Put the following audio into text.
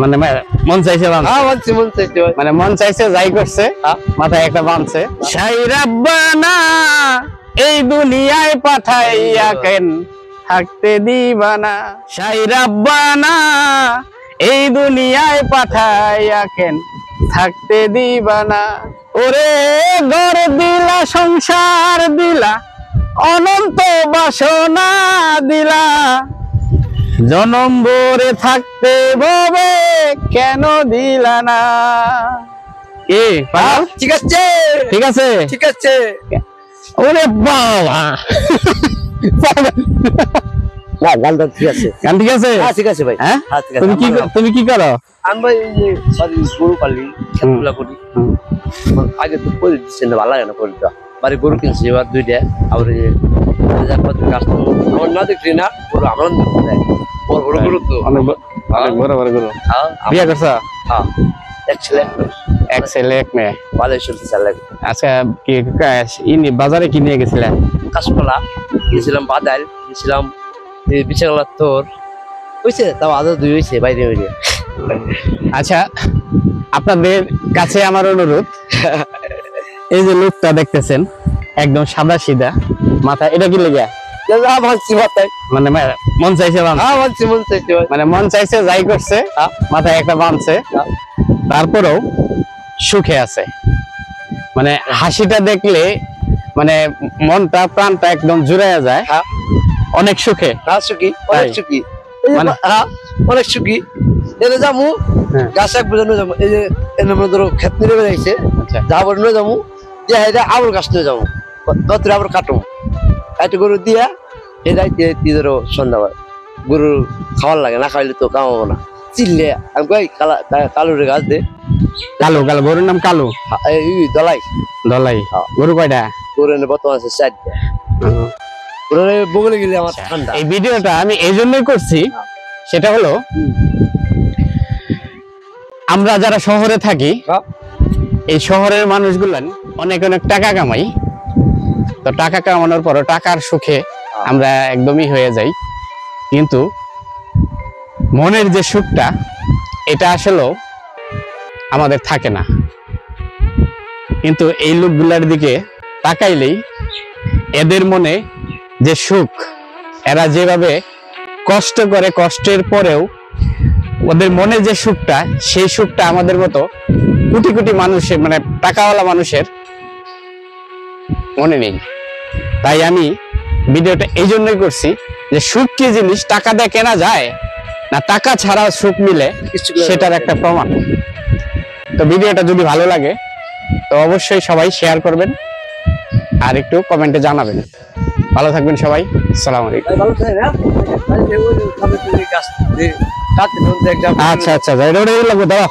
মানে মন চাইছে মানে মন চাইছে যাই করছে মাথায় একটা বাঁধছে শাই রাব্বানা এই দুনিয়ায় পাঠাইয়া কেন থাকতে দিবানা শাই রাব্বানা এই দুনিয়ায় পাঠাইয়া কেন থাকতে দিবানা ওরে ঘর দিলা সংসার দিলা অনন্ত বাসনা দিলা জনম ভরে থাকতে ববে কেন দিলা না কি ঠিক আছে ঠিক আছে ঠিক আছে ওরে বাবা না গানটা ঠিক আছে গান ঠিক আছে হ্যাঁ ঠিক আছে ভাই হ্যাঁ হ্যাঁ ঠিক আছে তুমি কি করো আমি ভাই এই যে বাড়ি গরু পালি খেতগুলা করি আগে তো করে দিচ্ছেন ভালো লাগে না করে দেওয়া বাড়ি গরু কিনছি এবার দুইটা আবার এই আমার না দেখলি না গরু আমার বড় বড় গরু তো অনেক বড় বড় গরু হ্যাঁ বিয়ে করছো হ্যাঁ এক ছেলে এক মেয়ে ভালো চলতে চালে আচ্ছা কি বাজারে কি নিয়ে গেছিলেন কাঁচকলা গেছিলাম বাদাল গেছিলাম বিশাল তোর হয়েছে তাও আদৌ দুই হয়েছে বাইরে বাইরে আচ্ছা আপনাদের কাছে আমার অনুরোধ এই যে লোকটা দেখতেছেন একদম সাদা সিধা মাথা এটা কি লেগে মানে মন চাইছে মানে মন চাইছে যাই করছে মাথায় একটা বাঁধছে তারপরেও সুখে আছে মানে হাসিটা দেখলে মানে মনটা প্রাণটা একদম জুড়াইয়া যায় অনেক সুখে সুখী অনেক সুখী অনেক সুখী এনে যাবো গাছ এক বোঝানো যাবো এই যে এনে মনে ধরো ক্ষেত নিয়ে বেড়াইছে যাবো নিয়ে যাবো যে আবার গাছ নিয়ে যাবো দত্তরে আবার কাটো একটা গরু দিয়া এটাই দিয়ে ধরো সন্ধ্যাবার গরু খাওয়ার লাগে না খাইলে তো কামাবো না চিল্লে আমি কই কালুরে গাছ দে কালো কালো গরুর নাম কালো দলাই দলাই গরু কয়টা গরু এনে বর্তমান আছে 4টা বগলে গেলে আমার ঠান্ডা এই ভিডিওটা আমি এই জন্যই করছি সেটা হলো আমরা যারা শহরে থাকি এই শহরের মানুষগুলা অনেক অনেক টাকা কামাই তো টাকা কামানোর পর টাকার সুখে আমরা একদমই হয়ে যাই কিন্তু মনের যে সুখটা এটা আসলে আমাদের থাকে না কিন্তু এই লোকগুলার দিকে তাকাইলেই এদের মনে যে সুখ এরা যেভাবে কষ্ট করে কষ্টের পরেও ওদের মনে যে সুখটা সেই সুখটা আমাদের মতো কোটি কোটি মানুষের মানে টাকাওয়ালা মানুষের মনে নেই তাই আমি ভিডিওটা এই জন্যই করছি যে সুখ কি জিনিস টাকা দিয়ে কেনা যায় না টাকা ছাড়া সুখ মিলে সেটার একটা প্রমাণ তো ভিডিওটা যদি ভালো লাগে তো অবশ্যই সবাই শেয়ার করবেন আর একটু কমেন্টে জানাবেন ভালো থাকবেন সবাই আসসালামু আলাইকুম আচ্ছা আচ্ছা লাগবে দাও